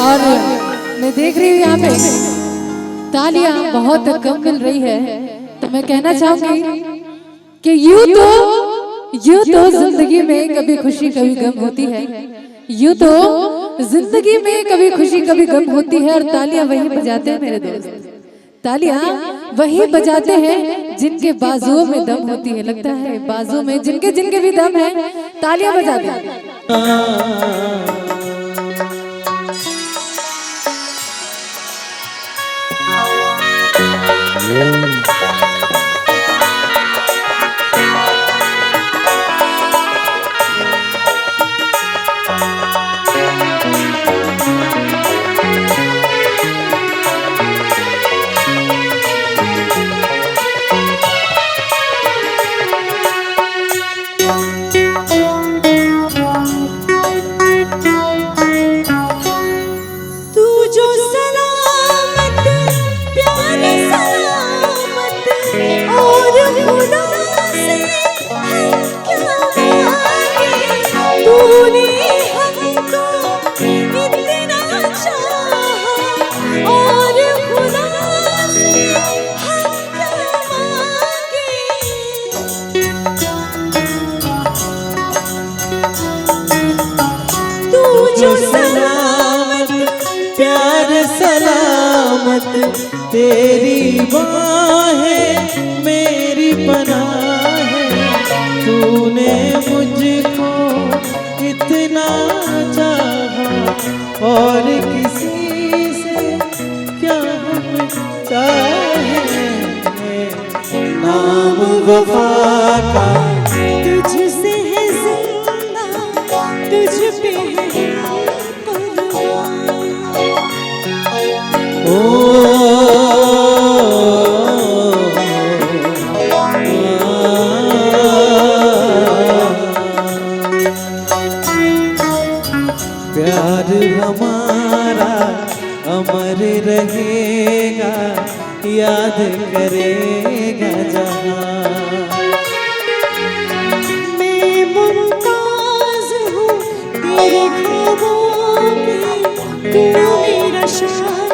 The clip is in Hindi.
और मैं देख रही हूँ यहाँ पे तालियां बहुत कम मिल रही है, तो मैं कहना चाहूंगी कि यूं तो जिंदगी में कभी खुशी कभी गम होती है, यूं तो जिंदगी में कभी खुशी कभी गम होती है। और तालियां वही बजाते हैं मेरे दोस्त, तालियां वही बजाते हैं जिनके बाजुओं में दम होती है। लगता है बाजुओं में जिनके जिनके भी दम है तालियां बजाते हैं। तेरी बाहें मेरी पनाह है, तूने मुझको इतना चाहा और किसी से क्या हम चाहे। नाम वफा का तुझसे है जिंदा, तुझ पे है प्यार हमारा अमर रहेगा, याद करेगा जहां। मैं मुमताज हूँ तेरे ख्वाबों की, तू मेरा शाहजहां।